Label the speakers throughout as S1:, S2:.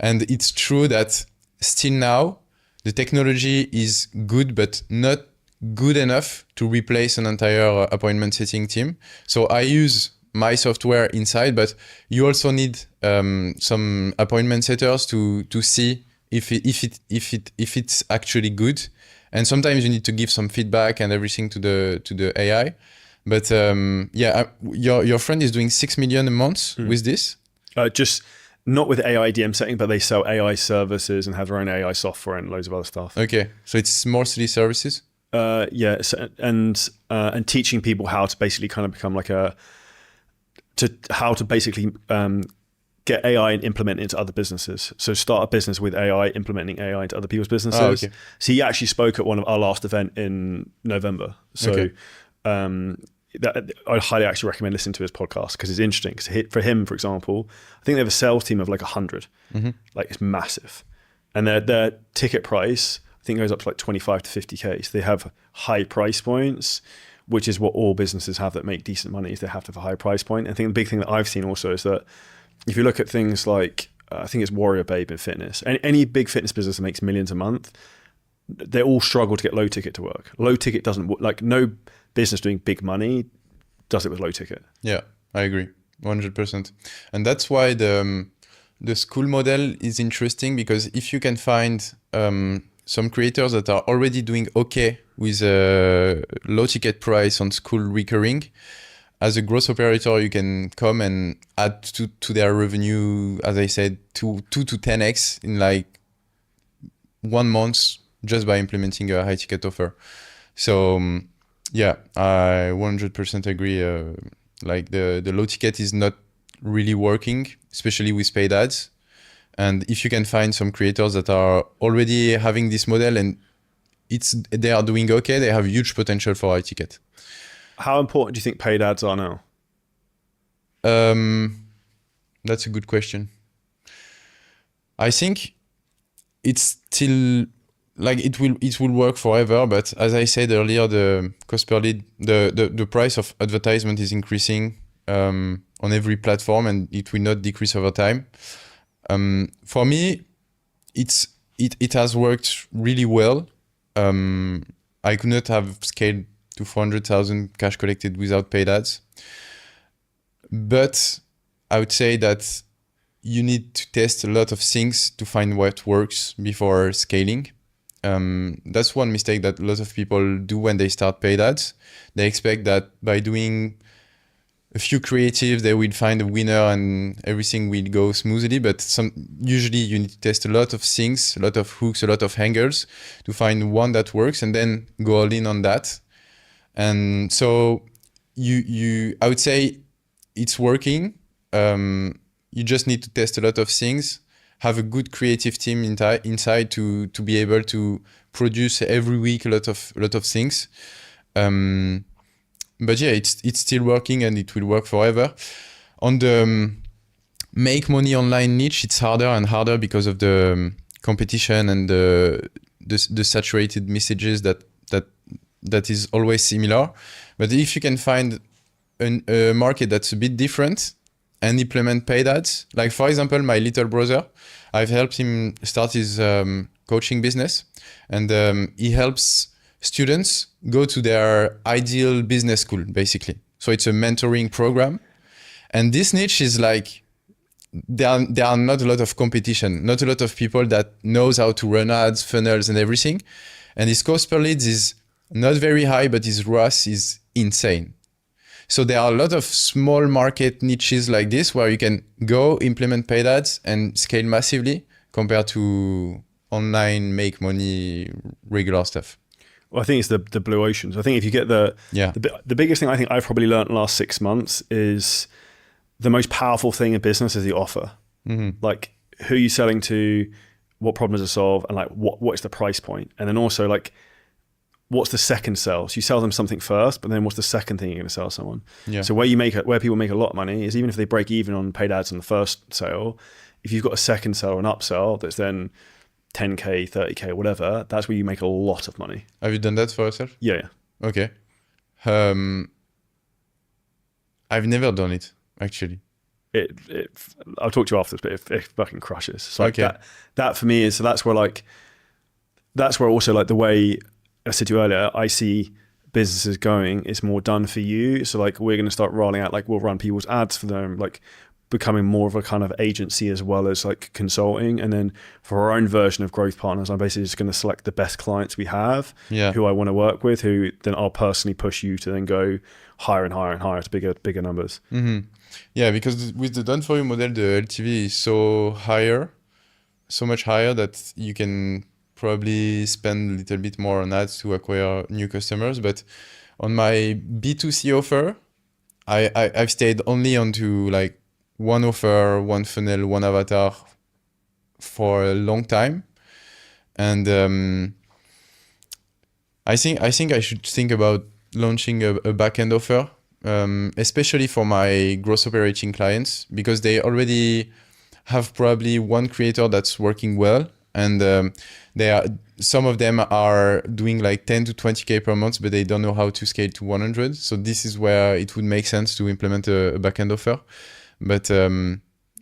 S1: And it's true that still now, the technology is good, but not good enough to replace an entire appointment setting team. So I use my software inside, but you also need some appointment setters to see if it's actually good. And sometimes you need to give some feedback and everything to the AI. But your friend is doing 6 million a month with this.
S2: Just not with AI DM setting, but they sell AI services and have their own AI software and loads of other stuff.
S1: Okay, so it's mostly services.
S2: And teaching people how to basically kind of become like how to basically get AI and implement it into other businesses. So start a business with AI, implementing AI into other people's businesses.
S1: Oh, okay.
S2: So he actually spoke at one of our last event in November. So
S1: Okay.
S2: I'd highly actually recommend listening to his podcast because it's interesting. Because for him, for example, I think they have a sales team of like 100. Like it's massive. And their ticket price, I think goes up to like 25 to 50K. So they have high price points, which is what all businesses have that make decent money, is they have to have a high price point. And I think the big thing that I've seen also is that if you look at things like, I think it's Warrior Babe in fitness, any big fitness business that makes millions a month, they all struggle to get low ticket to work. Low ticket doesn't, like no business doing big money does it with low ticket.
S1: Yeah, I agree, 100%. And that's why the school model is interesting, because if you can find some creators that are already doing okay with a low ticket price on school recurring, as a growth operator, you can come and add to their revenue, as I said, 2 to 10x in like 1 month just by implementing a high ticket offer. So yeah, I 100% agree. Like the low ticket is not really working, especially with paid ads. And if you can find some creators that are already having this model and they are doing okay, they have huge potential for high ticket.
S2: How important do you think paid ads are now?
S1: That's a good question. I think it's still like it will work forever, but as I said earlier, the cost per lead, the price of advertisement is increasing on every platform, and it will not decrease over time. For me, it has worked really well. I could not have scaled to 400,000 cash collected without paid ads. But I would say that you need to test a lot of things to find what works before scaling. That's one mistake that a lot of people do when they start paid ads. They expect that by doing a few creatives, they will find a winner and everything will go smoothly. But usually you need to test a lot of things, a lot of hooks, a lot of hangers to find one that works and then go all in on that. And so I would say it's working. You just need to test a lot of things, have a good creative team inside to be able to produce every week a lot of things. But yeah, it's still working and it will work forever. On the make money online niche, it's harder and harder because of the competition and the saturated messages that is always similar. But if you can find a market that's a bit different and implement paid ads, like for example, my little brother, I've helped him start his coaching business, and he helps students go to their ideal business school, basically. So it's a mentoring program. And this niche is like, there are not a lot of competition, not a lot of people that knows how to run ads, funnels and everything. And his cost per leads is not very high, but his ROAS is insane. So there are a lot of small market niches like this where you can go implement paid ads and scale massively compared to online make money regular stuff.
S2: Well, I think it's the blue ocean. So I think if you get the biggest thing I think I've probably learned in the last 6 months is the most powerful thing in business is the offer. Mm-hmm. Like who are you selling to, what problems to solve, and like what is the price point? And then also like, what's the second sell? So you sell them something first, but then what's the second thing you're going to sell someone? Yeah. So where people make a lot of money is even if they break even on paid ads on the first sale, if you've got a second sell or an upsell that's then 10K, 30K, whatever, that's where you make a lot of money.
S1: Have you done that for yourself?
S2: Yeah.
S1: Okay. I've never done it, actually.
S2: I'll talk to you afterwards, but it fucking crushes. So like
S1: Okay.
S2: that for me is, so that's where also like the way I said to you earlier, I see businesses going, it's more done for you. So like we're going to start rolling out, like we'll run people's ads for them, like becoming more of a kind of agency as well as like consulting. And then for our own version of growth partners, I'm basically just going to select the best clients we have, who I want to work with, who then I'll personally push you to then go higher and higher and higher to bigger numbers.
S1: Mm-hmm. Yeah, because with the done for you model, the LTV is so much higher that you can probably spend a little bit more on ads to acquire new customers. But on my B2C offer, I've stayed only onto like one offer, one funnel, one avatar for a long time. And I think I should think about launching a back-end offer, especially for my gross operating clients, because they already have probably one creator that's working well, and some of them are doing like 10 to 20K per month, but they don't know how to scale to 100. So this is where it would make sense to implement a back-end offer. But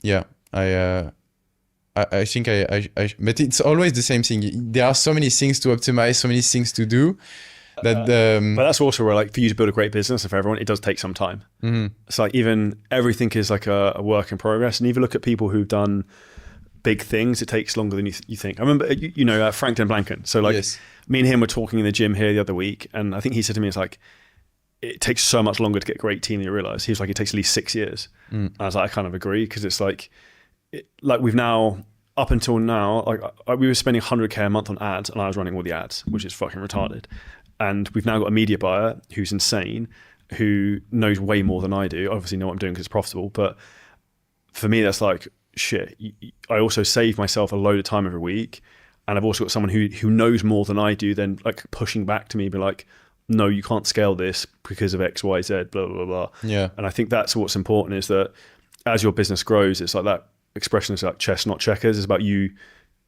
S1: yeah, I think but it's always the same thing. There are so many things to optimize, so many things to do that.
S2: But that's also where, like, for you to build a great business and for everyone, it does take some time.
S1: Mm-hmm.
S2: It's like even everything is like a work in progress. And if you look at people who've done big things, it takes longer than you think. I remember, Frank Den Blanken. So like
S1: Yes.
S2: me and him were talking in the gym here the other week. And I think he said to me, it's like, it takes so much longer to get a great team than you realize. He was like, it takes at least 6 years. And I was like, I kind of agree, because it's like we've now, up until now, like we were spending 100K a month on ads, and I was running all the ads, which is fucking retarded. And we've now got a media buyer who's insane, who knows way more than I do. Obviously know what I'm doing because it's profitable. But for me, that's like, shit. I also save myself a load of time every week. And I've also got someone who knows more than I do, then like pushing back to me, be like, no, you can't scale this because of X, Y, Z, blah, blah, blah.
S1: Yeah.
S2: And I think that's what's important, is that as your business grows, it's like that expression is like chess, not checkers. It's about you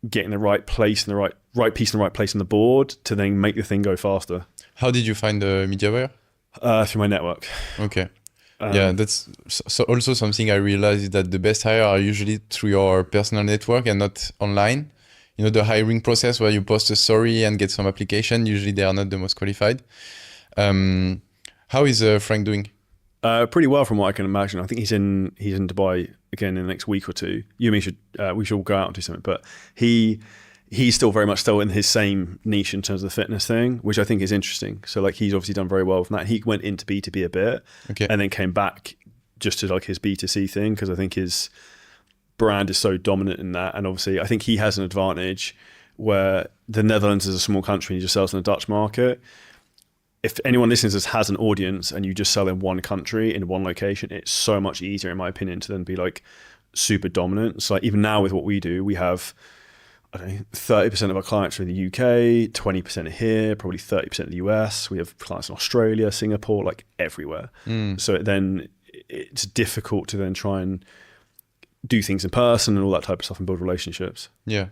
S2: getting the right place and the right piece in the right place on the board to then make the thing go faster.
S1: How did you find the media buyer?
S2: Through my network.
S1: Okay. Yeah, that's so also something I realized, is that the best hire are usually through your personal network and not online. You know, the hiring process where you post a story and get some application, usually they are not the most qualified. How is Frank doing?
S2: Pretty well from what I can imagine. I think he's in Dubai again in the next week or two. You and me should all go out and do something. But he's still very much still in his same niche in terms of the fitness thing, which I think is interesting. So like he's obviously done very well from that. He went into B2B a bit, and then came back just to like his B2C thing, because I think his brand is so dominant in that. And obviously I think he has an advantage where the Netherlands is a small country and he just sells in the Dutch market. If anyone listening to this has an audience and you just sell in one country, in one location, it's so much easier, in my opinion, to then be like super dominant. So like even now with what we do, we have, I don't know, 30% of our clients are in the UK, 20% are here, probably 30% in the US. We have clients in Australia, Singapore, like everywhere. So then it's difficult to then try and do things in person and all that type of stuff and build relationships.
S1: Yeah,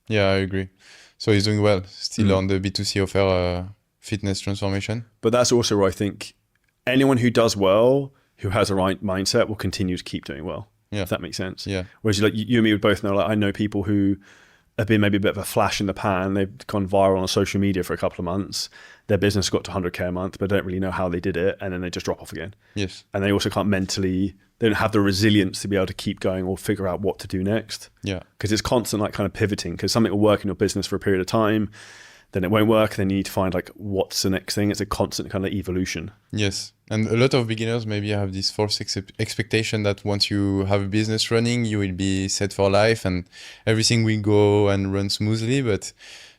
S1: I agree. So he's doing well, still on the B2C offer, fitness transformation.
S2: But that's also where I think anyone who does well, who has a right mindset, will continue to keep doing well.
S1: Yeah.
S2: If that makes sense.
S1: Yeah.
S2: Whereas like you and me would both know, like I know people who have been maybe a bit of a flash in the pan. They've gone viral on social media for a couple of months. Their business got to 100K a month, but don't really know how they did it. And then they just drop off again.
S1: Yes.
S2: And they also can't they don't have the resilience to be able to keep going or figure out what to do next.
S1: Yeah.
S2: Because it's constant like kind of pivoting, because something will work in your business for a period of time, then it won't work. Then you need to find like, what's the next thing? It's a constant kind of evolution.
S1: Yes. And a lot of beginners maybe have this false expectation that once you have a business running, you will be set for life and everything will go and run smoothly. But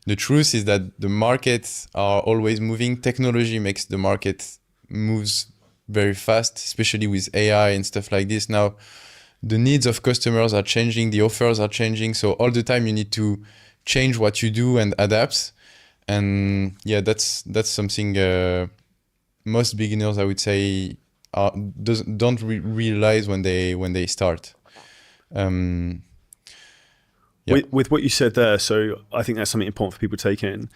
S1: the truth is that the markets are always moving. Technology makes the market moves very fast, especially with AI and stuff like this. Now, the needs of customers are changing, the offers are changing. So all the time you need to change what you do and adapt. And yeah, that's something most beginners, I would say, don't realize when they start. Yeah.
S2: With what you said there, so I think that's something important for people to take in.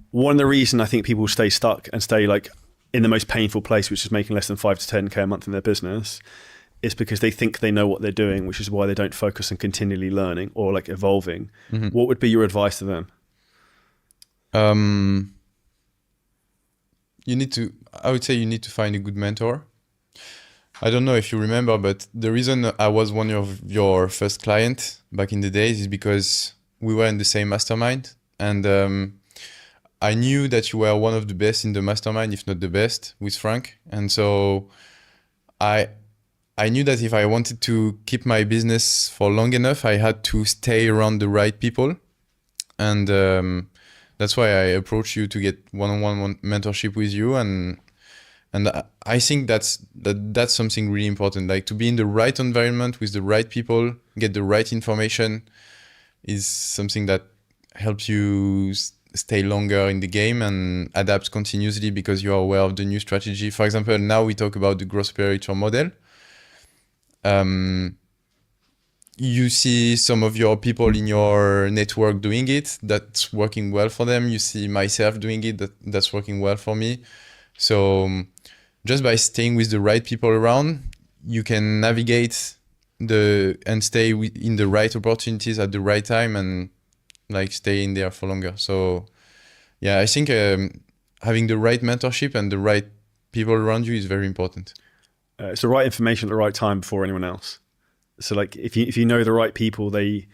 S2: One of the reasons I think people stay stuck and stay like in the most painful place, which is making less than 5 to 10K a month in their business, is because they think they know what they're doing, which is why they don't focus on continually learning or like evolving. What would be your advice to them?
S1: I would say you need to find a good mentor. I don't know if you remember, but the reason I was one of your first client back in the days is because we were in the same mastermind, and I knew that you were one of the best in the mastermind, if not the best, with Frank. And so I knew that if I wanted to keep my business for long enough, I had to stay around the right people. And that's why I approached you to get one-on-one mentorship with you. And I think that's something really important. Like, to be in the right environment with the right people, get the right information, is something that helps you stay longer in the game and adapt continuously because you are aware of the new strategy. For example, now we talk about the growth operator model. You see some of your people in your network doing it, that's working well for them. You see myself doing it, that's working well for me. So just by staying with the right people around, you can navigate and stay in the right opportunities at the right time and like stay in there for longer. So yeah, I think having the right mentorship and the right people around you is very important.
S2: It's the right information at the right time before anyone else. So like if you know the right people, they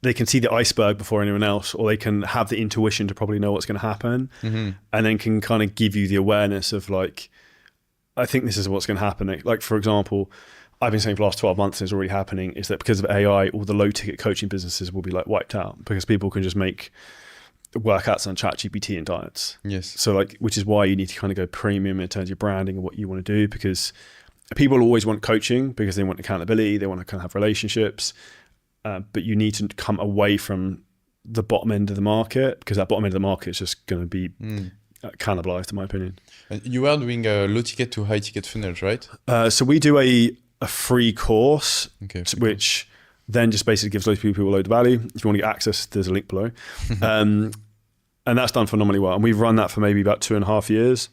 S2: can see the iceberg before anyone else, or they can have the intuition to probably know what's going to happen, and then can kind of give you the awareness of like, I think this is what's going to happen. Like, for example, I've been saying for the last 12 months, and it's already happening, is that because of AI, all the low ticket coaching businesses will be like wiped out because people can just make workouts on ChatGPT and diets.
S1: Yes.
S2: So like, which is why you need to kind of go premium in terms of your branding and what you want to do, because people always want coaching because they want accountability, they want to kind of have relationships, but you need to come away from the bottom end of the market, because that bottom end of the market is just going to be cannibalized, in my opinion.
S1: And you are doing low ticket to high ticket funnels, right?
S2: So we do a free course, which then just basically gives loads of people a load of value. If you want to get access, there's a link below. And that's done phenomenally well. And we've run that for maybe about 2.5 years.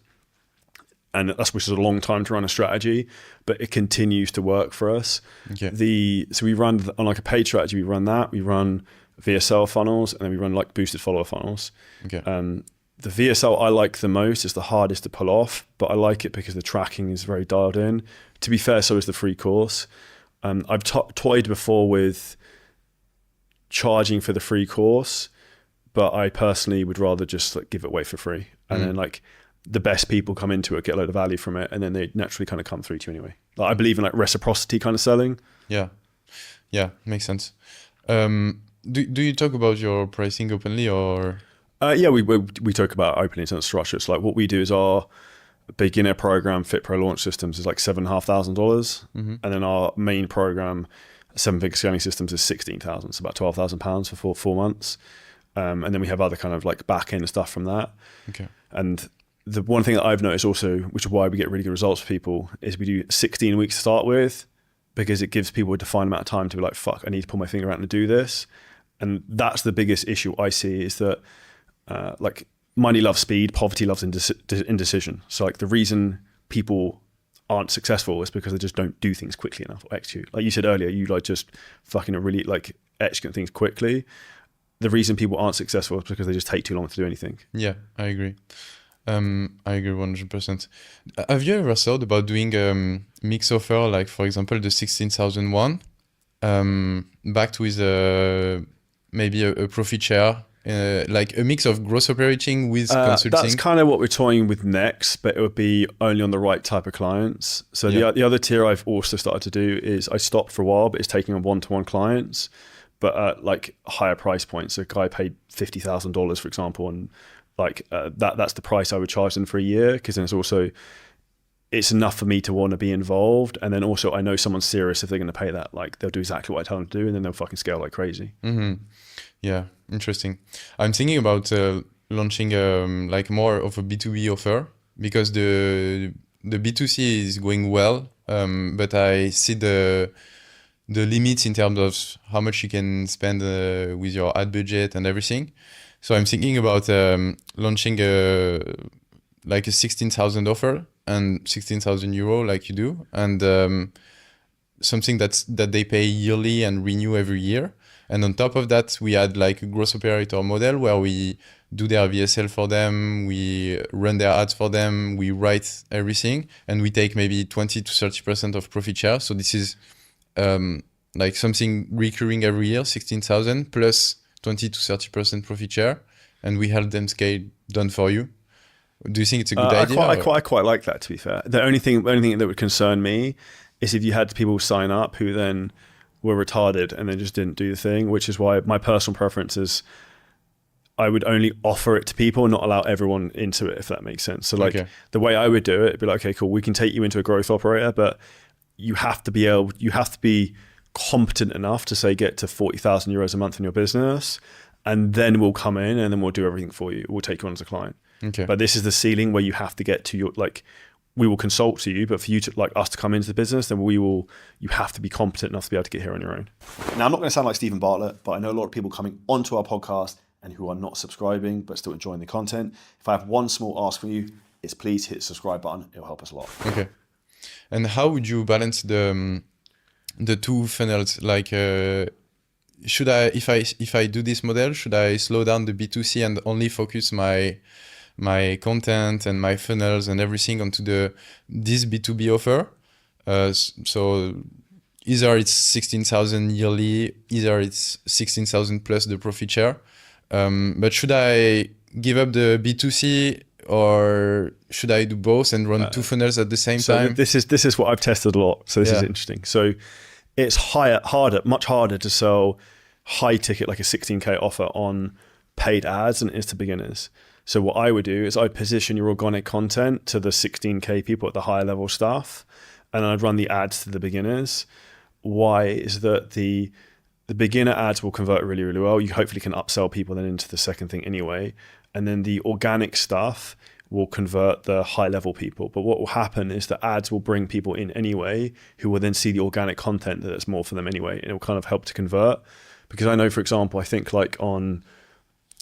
S2: And which is a long time to run a strategy, but it continues to work for us. Okay. So we run on like a paid strategy. We run that. We run VSL funnels, and then we run like boosted follower funnels. Okay. The VSL I like the most. It's the hardest to pull off, but I like it because the tracking is very dialed in. To be fair, so is the free course. I've toyed before with charging for the free course, but I personally would rather just like give it away for free, and then like the best people come into it, get a load of value from it, and then they naturally kind of come through to you anyway. Like, I believe in like reciprocity kind of selling.
S1: Yeah, makes sense. Do you talk about your pricing openly, or?
S2: Yeah, we talk about openly in terms of structure. It's like what we do is our beginner program, Fit Pro Launch Systems, is like $7,500, and then our main program, 7-figure scaling systems, is $16,000. It's about £12,000 for 4 months, and then we have other kind of like back end stuff from that. Okay, and the one thing that I've noticed also, which is why we get really good results for people, is we do 16 weeks to start with, because it gives people a defined amount of time to be like, fuck, I need to pull my finger out and do this. And that's the biggest issue I see, is that like money loves speed, poverty loves indecision. So like the reason people aren't successful is because they just don't do things quickly enough or execute. Like you said earlier, you like just fucking really like execute things quickly. The reason people aren't successful is because they just take too long to do anything.
S1: Yeah, I agree. I agree 100%. Have you ever thought about doing mix offer, like for example the 16,000 one, backed with maybe a profit share, like a mix of gross operating with consulting?
S2: That's kind of what we're toying with next, but it would be only on the right type of clients. So the other tier I've also started to do is, I stopped for a while, but it's taking on one-to-one clients, but at like higher price points. So a guy paid $50,000, for example, and like that's the price I would charge them for a year, because then it's enough for me to want to be involved, and then also I know someone's serious if they're going to pay that. Like they'll do exactly what I tell them to do, and then they'll fucking scale like crazy.
S1: Yeah, interesting. I'm thinking about launching like more of a B2B offer, because the B2C is going well, but I see the limits in terms of how much you can spend with your ad budget and everything. So I'm thinking about launching like a 16,000 offer and 16,000 euro like you do, and something that they pay yearly and renew every year. And on top of that, we had like a growth operator model where we do their VSL for them, we run their ads for them, we write everything, and we take maybe 20 to 30% of profit share. So this is like something recurring every year, 16,000 plus 20 to 30% profit share, and we help them scale done for you. Do you think it's a good idea?
S2: I quite like that, to be fair. The only thing that would concern me is if you had people sign up who then were retarded and then just didn't do the thing, which is why my personal preference is I would only offer it to people and not allow everyone into it, if that makes sense. So like the way I would do it, it'd be like, okay, cool, we can take you into a growth operator, but you have to be competent enough to say get to 40,000 euros a month in your business, and then we'll come in and then we'll do everything for you. We'll take you on as a client. Okay. But this is the ceiling where you have to get to your, like, we will consult to you, but for you to, like, us to come into the business, then you have to be competent enough to be able to get here on your own. Now, I'm not going to sound like Stephen Bartlett, but I know a lot of people coming onto our podcast and who are not subscribing, but still enjoying the content. If I have one small ask for you, it's please hit the subscribe button. It'll help us a lot. Okay.
S1: And how would you balance the two funnels? Like, should I, if I do this model, should I slow down the B2C and only focus my content and my funnels and everything onto this B2B offer? So either it's 16,000 yearly, either it's 16,000 plus the profit share. But should I give up the B2C, or should I do both and run two funnels at the same time?
S2: This is what I've tested a lot. So this is interesting. So it's much harder to sell high ticket, like a 16K offer on paid ads than it is to beginners. So what I would do is I'd position your organic content to the 16K people at the higher level stuff, and I'd run the ads to the beginners. Why is that the beginner ads will convert really, really well. You hopefully can upsell people then into the second thing anyway. And then the organic stuff will convert the high level people. But what will happen is the ads will bring people in anyway, who will then see the organic content that's more for them anyway. And it will kind of help to convert. Because I know, for example, I think like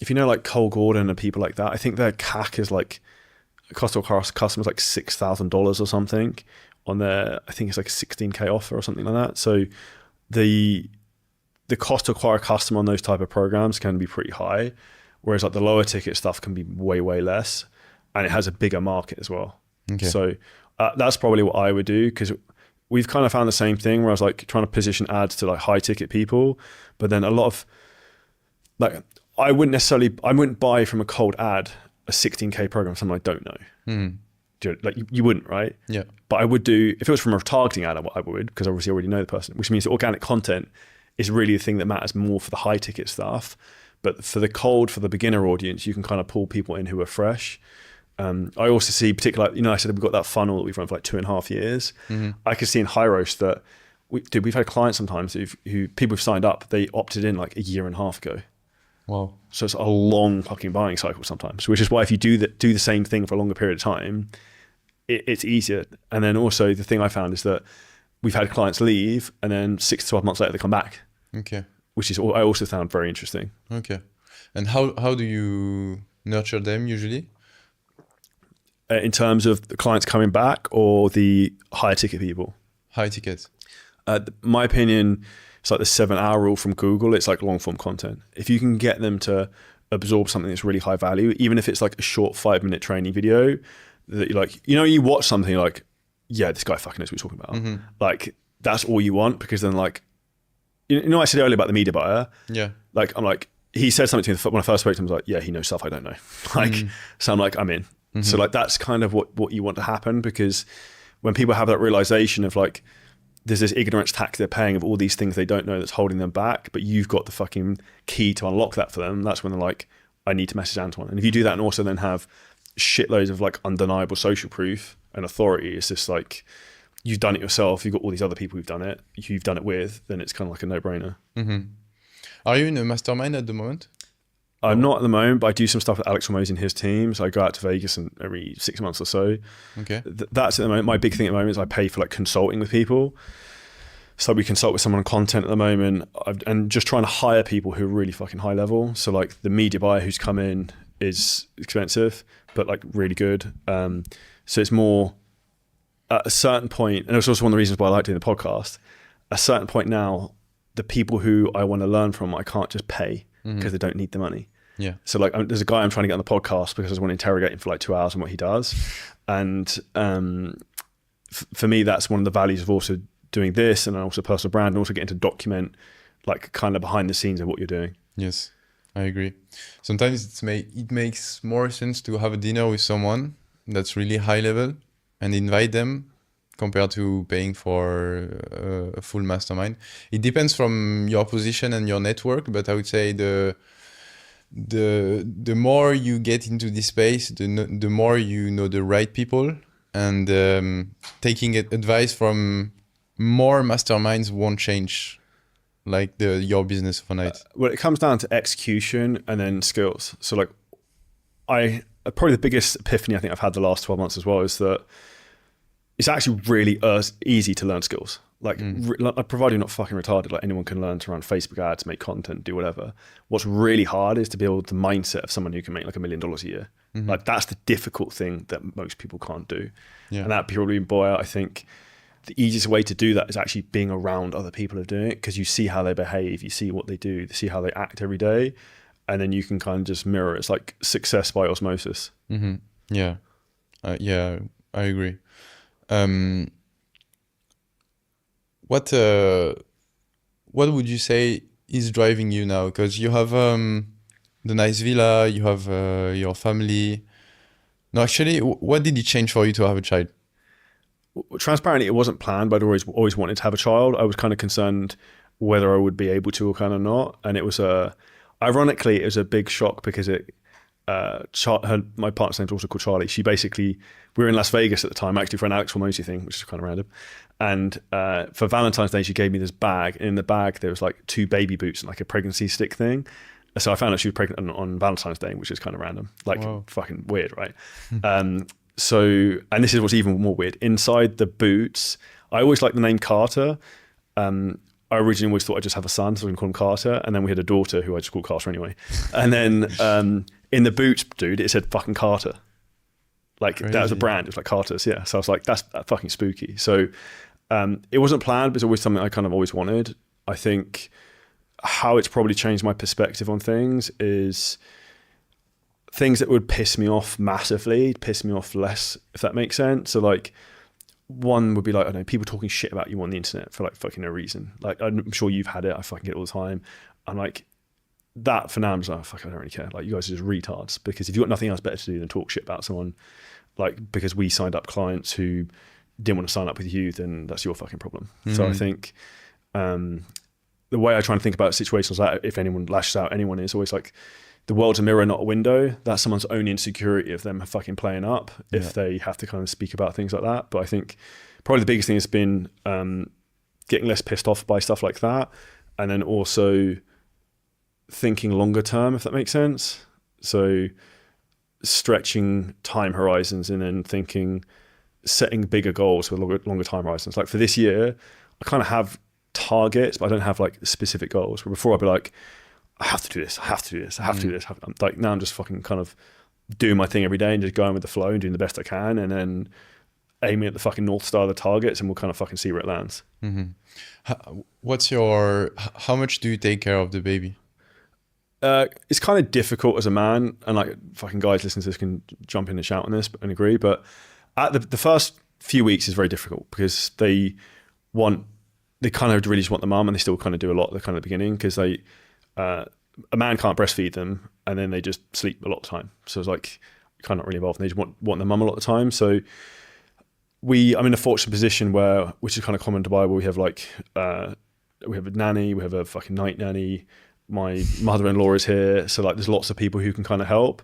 S2: if you know like Cole Gordon and people like that, I think their CAC is like, cost to acquire customers like $6,000 or something on their, I think it's like a 16K offer or something like that. So the cost to acquire a customer on those type of programs can be pretty high, whereas like the lower ticket stuff can be way, way less, and it has a bigger market as well. Okay. So that's probably what I would do, because we've kind of found the same thing where I was like trying to position ads to like high ticket people, but then a lot of like, I wouldn't buy from a cold ad a 16K program, something I don't know. Like you wouldn't, right? Yeah. But I would do, if it was from a targeting ad, I would, because obviously I already know the person, which means the organic content is really the thing that matters more for the high ticket stuff. But for the beginner audience, you can kind of pull people in who are fresh. I also see particularly, I said we've got that funnel that we've run for like 2.5 years. I could see in Hyros that we've had clients sometimes who people have signed up, they opted in like a year and a half ago. Wow. So it's a long fucking buying cycle sometimes, which is why if you do the same thing for a longer period of time, it's easier. And then also the thing I found is that we've had clients leave and then 6 to 12 months later they come back. Okay. Which is I also found very interesting.
S1: Okay. And how do you nurture them usually?
S2: In terms of the clients coming back or the higher ticket people?
S1: High tickets.
S2: My opinion, it's like the 7-hour rule from Google. It's like long form content. If you can get them to absorb something that's really high value, even if it's like a short 5-minute training video that you like, you watch something like, yeah, this guy fucking knows what he's talking about. Like that's all you want, because then like, I said earlier about the media buyer. Yeah. Like I'm like, he said something to me when I first spoke to him. I was like, yeah, he knows stuff I don't know. Like, so I'm like, I'm in. So like, that's kind of what you want to happen, because when people have that realization of like, there's this ignorance tax they're paying of all these things they don't know that's holding them back, but you've got the fucking key to unlock that for them. That's when they're like, I need to message Antoine. And if you do that and also then have shitloads of like undeniable social proof and authority, it's just like, you've done it yourself, you've got all these other people who've done it with, then it's kind of like a no-brainer.
S1: Are you in a mastermind at the moment?
S2: I'm not at the moment, but I do some stuff with Alex Ramosi and his team. So I go out to Vegas every 6 months or so. Okay. That's at the moment. My big thing at the moment is I pay for like consulting with people. So we consult with someone on content at the moment, and just trying to hire people who are really fucking high level. So like the media buyer who's come in is expensive, but like really good. So it's more at a certain point, and it's also one of the reasons why I like doing the podcast. a certain point now, the people who I want to learn from, I can't just pay because they don't need the money.
S1: Yeah.
S2: So like, there's a guy I'm trying to get on the podcast because I just want to interrogate him for like 2 hours on what he does. And for me, that's one of the values of also doing this, and also personal brand, and also getting to document like kind of behind the scenes of what you're doing.
S1: Yes, I agree. Sometimes it makes more sense to have a dinner with someone that's really high level and invite them compared to paying for a full mastermind. It depends from your position and your network, but I would say the more you get into this space, the more you know the right people, and taking advice from more masterminds won't change like your business overnight.
S2: Well, it comes down to execution and then skills. So like probably the biggest epiphany I think I've had the last 12 months as well is that it's actually really easy to learn skills. Like, provided you're not fucking retarded, like anyone can learn to run Facebook ads, make content, do whatever. What's really hard is to build the mindset of someone who can make like $1 million a year. Like that's the difficult thing that most people can't do. Yeah. And that probably, boy, I think the easiest way to do that is actually being around other people who are doing it, because you see how they behave, you see what they do, you see how they act every day, and then you can kind of just mirror. It's like success by osmosis.
S1: Yeah, yeah, I agree. What would you say is driving you now? Because you have the nice villa, you have your family. No, actually, what did it change for you to have a child?
S2: Transparently, it wasn't planned, but I'd always wanted to have a child. I was kind of concerned whether I would be able to or kind of not. And it was ironically, it was a big shock because my partner's name's also called Charlie. She basically, we were in Las Vegas at the time, actually for an Alex Hormozy thing, which is kind of random. And for Valentine's Day, she gave me this bag. And in the bag, there was like 2 baby boots and like a pregnancy stick thing. So I found out she was pregnant on Valentine's Day, which is kind of random, like fucking weird, right? So, and this is what's even more weird. Inside the boots, I always liked the name Carter. I originally always thought I'd just have a son, so I can call him Carter. And then we had a daughter who I just called Carter anyway. And then in the boots, dude, it said fucking Carter. Like Crazy. That was a brand. It was like Carter's, yeah. So I was like, that's fucking spooky. So it wasn't planned, but it's always something I kind of always wanted. I think how it's probably changed my perspective on things is things that would piss me off massively, piss me off less, if that makes sense. So like, one would be like, I don't know, people talking shit about you on the internet for like fucking no reason. Like, I'm sure you've had it. I fucking get it all the time. I'm like, that for now, I'm just like, oh, fuck, I don't really care. Like, you guys are just retards, because if you've got nothing else better to do than talk shit about someone, like, because we signed up clients who didn't want to sign up with you, then that's your fucking problem. So I think the way I try and think about situations like that, if anyone lashes out, anyone, is always like, the world's a mirror, not a window. That's someone's own insecurity of them fucking playing up if they have to kind of speak about things like that. But I think probably the biggest thing has been getting less pissed off by stuff like that. And then also thinking longer term, if that makes sense. So stretching time horizons and then setting bigger goals with longer time horizons. Like for this year, I kind of have targets, but I don't have like specific goals. Where before I'd be like, I have to do this, I have to do this, I have to do this. Like now I'm just fucking kind of doing my thing every day and just going with the flow and doing the best I can, and then aiming at the fucking North Star of the targets, and we'll kind of fucking see where it lands.
S1: How much do you take care of the baby?
S2: It's kind of difficult as a man, and like fucking guys listening to this can jump in and shout on this and agree, but at the first few weeks is very difficult because they kind of really just want the mum, and they still kind of do a lot at the kind of the beginning, because a man can't breastfeed them, and then they just sleep a lot of the time. So it's like kind of not really involved, and they just want the mum a lot of the time. So I'm in a fortunate position which is kind of common to Dubai, where we have like we have a nanny, we have a fucking night nanny. My mother-in-law is here, so like there's lots of people who can kind of help.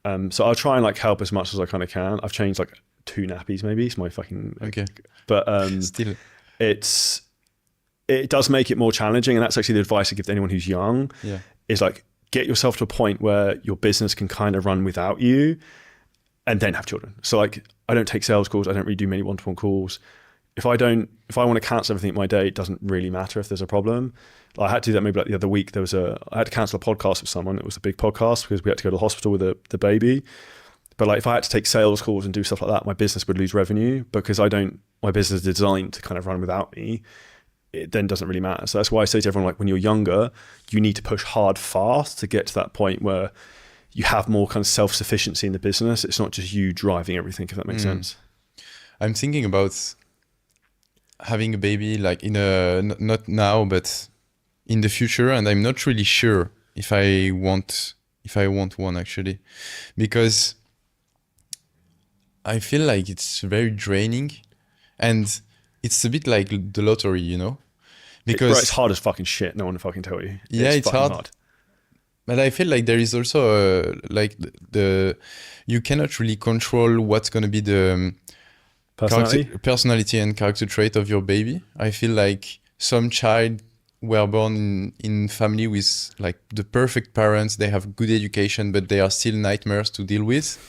S2: So I'll try and like help as much as I kind of can. I've changed like 2 nappies maybe. It's my fucking but
S1: still,
S2: it does make it more challenging, and that's actually the advice I give to anyone who's young. Is like, get yourself to a point where your business can kind of run without you, and then have children. So like, I don't take sales calls. I don't really do many one-to-one calls. If I want to cancel everything in my day, it doesn't really matter if there's a problem. I had to do that maybe like the other week. I had to cancel a podcast with someone. It was a big podcast because we had to go to the hospital with the baby. But like, if I had to take sales calls and do stuff like that, my business would lose revenue, because my business is designed to kind of run without me. it then doesn't really matter. So that's why I say to everyone, like when you're younger, you need to push hard fast to get to that point where you have more kind of self-sufficiency in the business. It's not just you driving everything, if that makes sense.
S1: I'm thinking about having a baby, like not now, but in the future, and I'm not really sure if I want one actually, because I feel like it's very draining, and it's a bit like the lottery, you know, because
S2: It's hard as fucking shit. No one will fucking tell you.
S1: Yeah, it's
S2: fucking
S1: hard. But I feel like there is also like the you cannot really control what's going to be the personality and character trait of your baby. I feel like some child were born in family with like the perfect parents. They have good education, but they are still nightmares to deal with,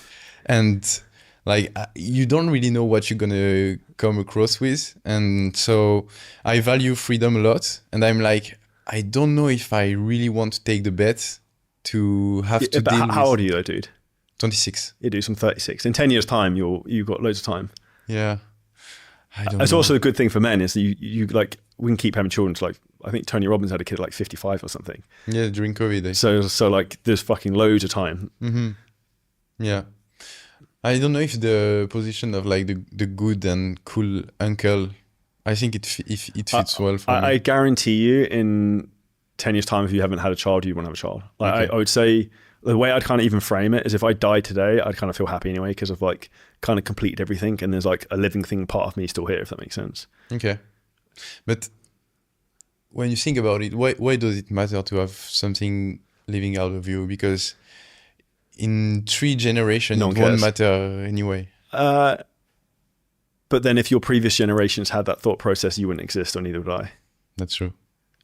S1: and like you don't really know what you're gonna come across with. And so I value freedom a lot, and I'm like, I don't know if I really want to take the bet to have to deal with.
S2: How old are you though, dude?
S1: 26.
S2: You do some 36. In 10 years time, you've got loads of time.
S1: Yeah. I don't
S2: It's
S1: know.
S2: also a good thing for men is that you like, we can keep having children to like, I think Tony Robbins had a kid at like 55 or something.
S1: Yeah, during COVID.
S2: So like there's fucking loads of time.
S1: Yeah. I don't know if the position of like the good and cool uncle, I think it fits well for me.
S2: I guarantee you in 10 years time, if you haven't had a child, you want to have a child. Like
S1: Okay.
S2: I would say the way I'd kind of even frame it is if I died today, I'd kind of feel happy anyway, because I've like kind of completed everything. And there's like a living thing part of me still here, if that makes sense.
S1: Okay. But when you think about it, why does it matter to have something living out of you? Because in 3 generations,
S2: No
S1: it
S2: one
S1: won't
S2: cares.
S1: matter anyway.
S2: But then if your previous generations had that thought process, you wouldn't exist, or neither would I.
S1: That's true.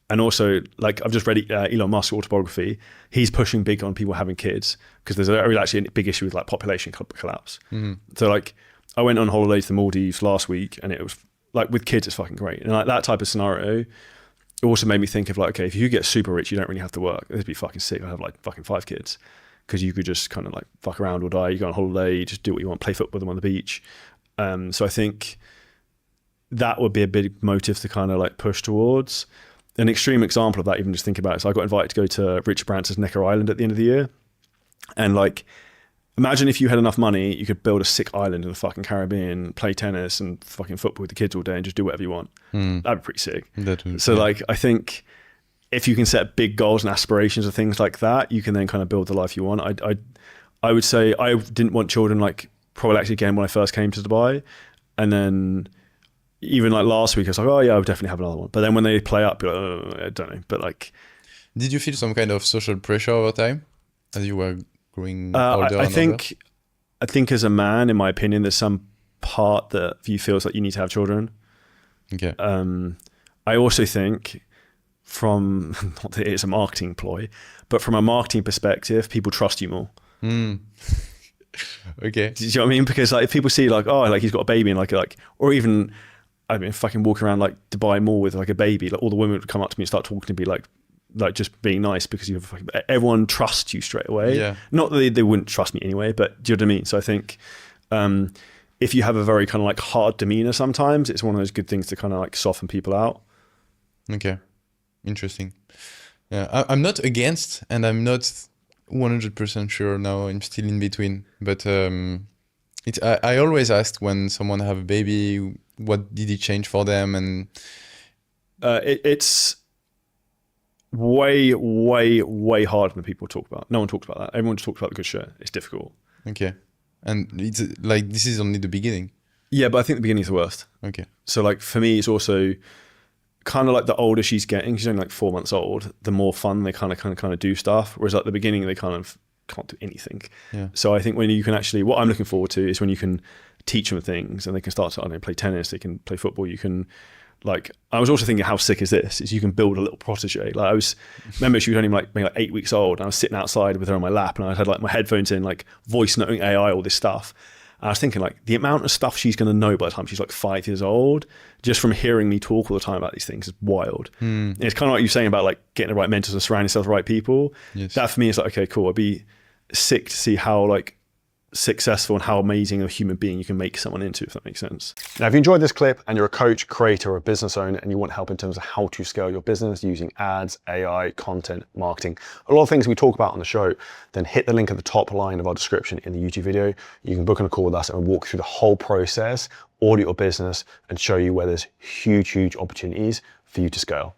S2: And also, like I've just read Elon Musk's autobiography. He's pushing big on people having kids because there's actually a big issue with like population collapse. So like I went on holiday to the Maldives last week, and it was like with kids, it's fucking great. And like that type of scenario, it also made me think of like, okay, if you get super rich, you don't really have to work. It'd be fucking sick. I'd have like fucking 5 kids because you could just kind of like fuck around or die. You go on holiday, you just do what you want, play football with them on the beach. So I think that would be a big motive to kind of like push towards. An extreme example of that, even just think about it. So I got invited to go to Richard Branson's Necker Island at the end of the year. And like, imagine if you had enough money, you could build a sick island in the fucking Caribbean, play tennis and fucking football with the kids all day and just do whatever you want. That'd be pretty sick. So like, I think if you can set big goals and aspirations and things like that, you can then kind of build the life you want. I would say I didn't want children, like probably actually again when I first came to Dubai. And then even like last week, I was like, oh yeah, I would definitely have another one. But then when they play up, you're like, oh, I don't know. But like,
S1: did you feel some kind of social pressure over time as you were growing older?
S2: I think as a man, in my opinion, there's some part that you feels like you need to have children.
S1: Okay.
S2: I also think from, not that it's a marketing ploy, but from a marketing perspective, people trust you more.
S1: Okay.
S2: Do you know what I mean? Because like if people see like, oh, like he's got a baby and like, or even, I mean, fucking walking around like Dubai Mall with like a baby, like all the women would come up to me and start talking to me like just being nice because you have everyone trusts you straight away.
S1: Yeah.
S2: Not that they wouldn't trust me anyway, but do you know what I mean? So I think if you have a very kind of like hard demeanor sometimes, it's one of those good things to kind of like soften people out.
S1: Okay. Interesting. Yeah, I'm not against, and I'm not 100% sure now. I'm still in between. But I always ask when someone have a baby, what did it change for them? And
S2: it's way, way, way harder than people talk about. No one talks about that. Everyone just talks about the good shit. It's difficult.
S1: Okay. And it's like, this is only the beginning.
S2: Yeah, but I think the beginning's the worst.
S1: Okay.
S2: So like for me, it's also kind of like the older she's getting, she's only like 4 months old, the more fun they kind of do stuff. Whereas at the beginning, they kind of can't do anything.
S1: Yeah.
S2: So I think when you can actually, what I'm looking forward to is when you can teach them things and they can start to, I don't know, play tennis, they can play football, you can like, I was also thinking how sick is this, is you can build a little protege. Like remember she was only like maybe like 8 weeks old and I was sitting outside with her on my lap and I had like my headphones in, like voice noting AI, all this stuff. And I was thinking like the amount of stuff she's going to know by the time she's like 5 years old, just from hearing me talk all the time about these things is wild. And it's kind of like you're saying about like getting the right mentors and surrounding yourself with the right people.
S1: Yes.
S2: That for me is like, okay, cool. I'd be sick to see how like successful and how amazing a human being you can make someone into, if that makes sense.
S3: Now, if you enjoyed this clip and you're a coach, creator, or a business owner and you want help in terms of how to scale your business using ads, AI, content, marketing, a lot of things we talk about on the show, then hit the link at the top line of our description in the YouTube video. You can book on a call with us and walk through the whole process, audit your business, and show you where there's huge, huge opportunities for you to scale.